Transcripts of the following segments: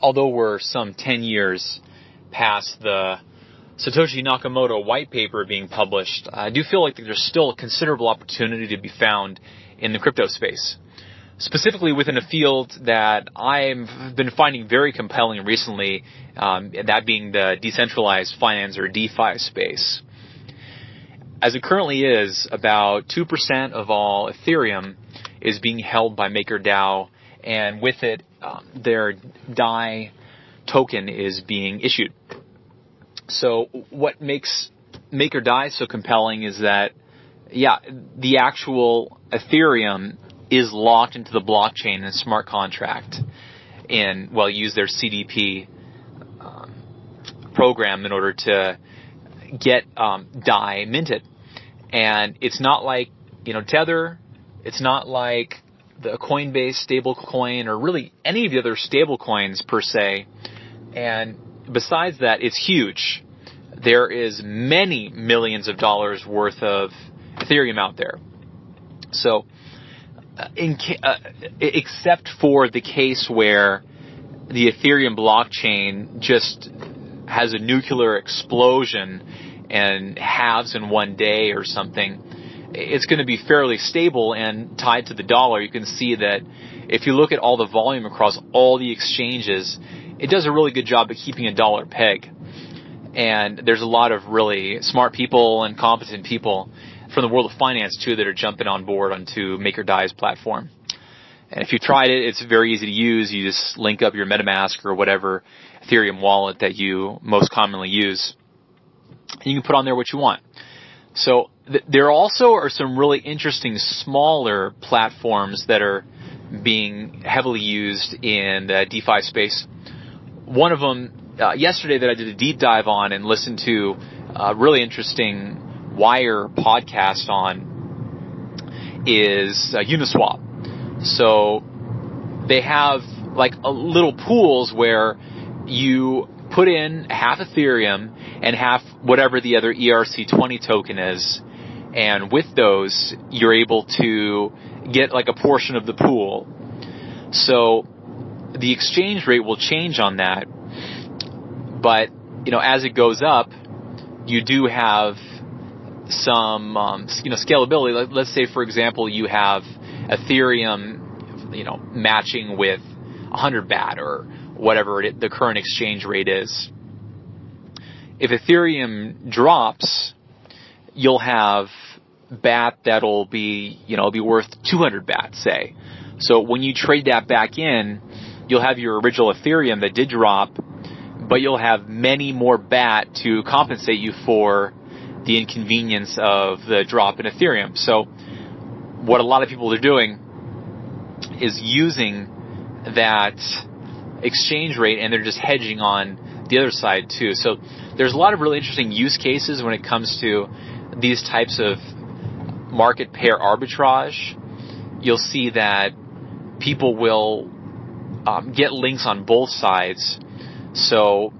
although we're some 10 years past the Satoshi Nakamoto white paper being published, I do feel like there's still a considerable opportunity to be found in the crypto space, specifically within a field that I've been finding very compelling recently, that being the decentralized finance or DeFi space. As it currently is, about 2% of all Ethereum is being held by MakerDAO, and with it, their DAI token is being issued. So what makes MakerDAI so compelling is that, the actual Ethereum is locked into the blockchain in a smart contract, and use their CDP program in order to get DAI minted. And it's not like Tether, it's not like the Coinbase stablecoin or really any of the other stablecoins per se. And besides that, it's huge. There is many millions of dollars worth of Ethereum out there. So, except for the case where the Ethereum blockchain just has a nuclear explosion and halves in one day or something, it's going to be fairly stable and tied to the dollar. You can see that if you look at all the volume across all the exchanges, it does a really good job of keeping a dollar peg. And there's a lot of really smart people and competent people from the world of finance too that are jumping on board onto MakerDAI's platform. And if you've tried it, it's very easy to use. You just link up your MetaMask or whatever Ethereum wallet that you most commonly use. And you can put on there what you want. So there also are some really interesting smaller platforms that are being heavily used in the DeFi space. One of them yesterday that I did a deep dive on and listened to a really interesting Wire podcast on is Uniswap. So they have like little pools where you put in half Ethereum and half whatever the other ERC20 token is, and with those you're able to get like a portion of the pool. So the exchange rate will change on that, but as it goes up, you do have some scalability. Let's say, for example, you have Ethereum matching with 100 BAT or whatever the current exchange rate is. If Ethereum drops, you'll have BAT that'll be worth 200 BAT, say. So when you trade that back in, you'll have your original Ethereum that did drop, but you'll have many more BAT to compensate you for the inconvenience of the drop in Ethereum. So what a lot of people are doing is using that exchange rate, and they're just hedging on the other side too. So there's a lot of really interesting use cases when it comes to these types of market pair arbitrage. You'll see that people will get links on both sides. So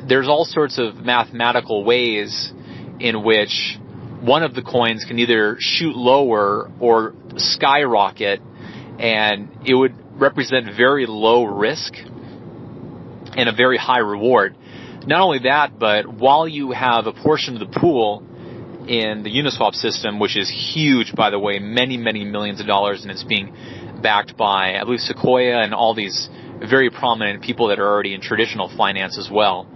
there's all sorts of mathematical ways in which one of the coins can either shoot lower or skyrocket, and it would represent very low risk and a very high reward. Not only that, but while you have a portion of the pool in the Uniswap system, which is huge, by the way, many, many millions of dollars, and it's being backed by, I believe, Sequoia and all these very prominent people that are already in traditional finance as well.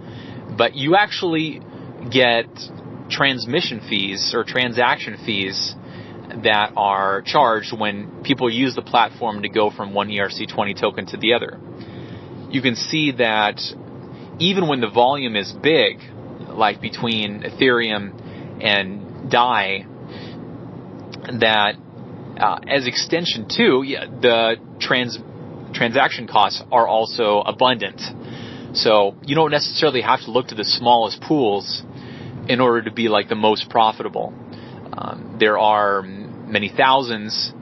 But you actually get transmission fees or transaction fees that are charged when people use the platform to go from one ERC20 token to the other. You can see that even when the volume is big, like between Ethereum and DAI, that as extension too, the transaction costs are also abundant. So you don't necessarily have to look to the smallest pools in order to be like the most profitable. There are many thousands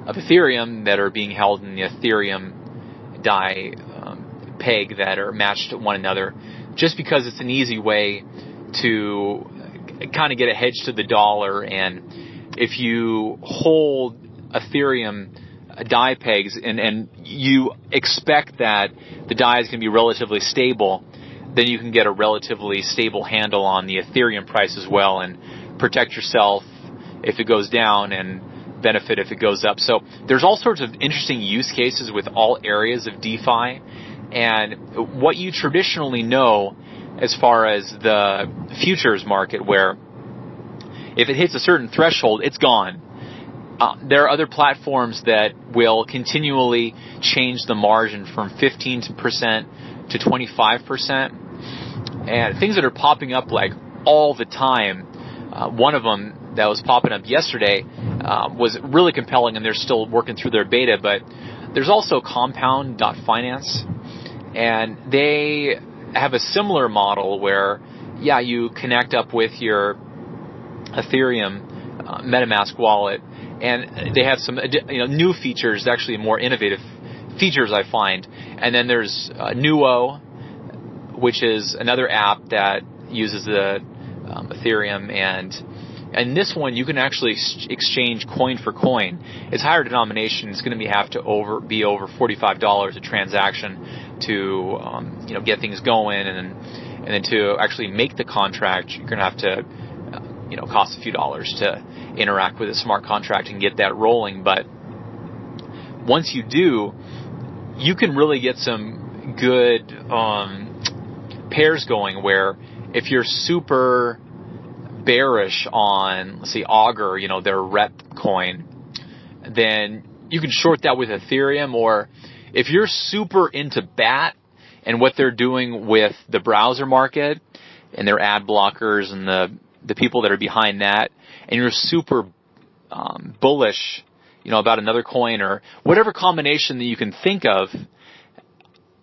of Ethereum that are being held in the Ethereum DAI peg that are matched to one another, just because it's an easy way to kind of get a hedge to the dollar. And if you hold Ethereum DAI pegs, and you expect that the DAI is going to be relatively stable, then you can get a relatively stable handle on the Ethereum price as well, and protect yourself if it goes down and benefit if it goes up. So there's all sorts of interesting use cases with all areas of DeFi, and what you traditionally know as far as the futures market, where if it hits a certain threshold, it's gone. There are other platforms that will continually change the margin from 15% to 25%, and things that are popping up like all the time. One of them that was popping up yesterday was really compelling, and they're still working through their beta, but there's also compound.finance, and they have a similar model where, you connect up with your Ethereum MetaMask wallet, and they have some new features, actually more innovative features I find. And then there's Nuo, which is another app that uses the Ethereum, and this one you can actually exchange coin for coin. It's higher denomination. It's going to have to be over $45 a transaction to get things going, and then to actually make the contract, you're going to have to cost a few dollars to interact with a smart contract and get that rolling. But once you do, you can really get some good pairs going, where if you're super bearish on, let's say, Augur, their rep coin, then you can short that with Ethereum. Or if you're super into BAT and what they're doing with the browser market and their ad blockers and the people that are behind that, and you're super bullish, about another coin or whatever combination that you can think of,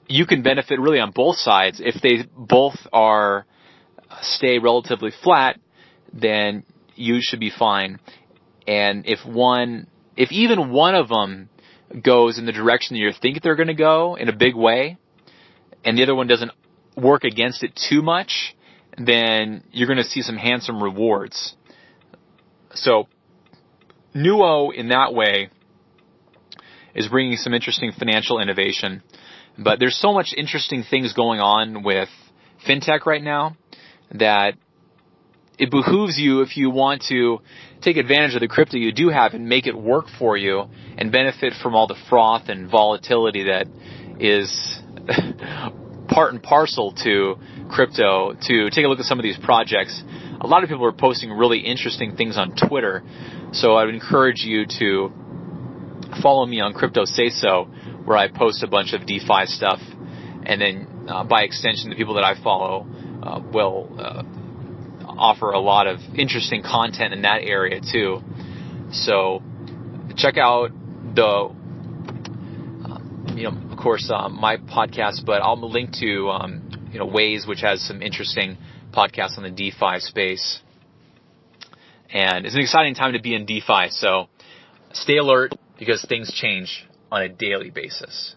you can benefit really on both sides. If they both stay relatively flat, then you should be fine. And if even one of them goes in the direction that you think they're going to go in a big way, and the other one doesn't work against it too much, then you're going to see some handsome rewards. So Nuo, in that way, is bringing some interesting financial innovation. But there's so much interesting things going on with FinTech right now that it behooves you, if you want to take advantage of the crypto you do have and make it work for you and benefit from all the froth and volatility that is part and parcel to crypto, to take a look at some of these projects. A lot of people are posting really interesting things on Twitter, so I would encourage you to follow me on Crypto Say So, where I post a bunch of DeFi stuff, and then by extension, the people that I follow will offer a lot of interesting content in that area too. So check out of course, my podcast, but I'll link to Waze, which has some interesting podcasts on the DeFi space. And it's an exciting time to be in DeFi, so stay alert, because things change on a daily basis.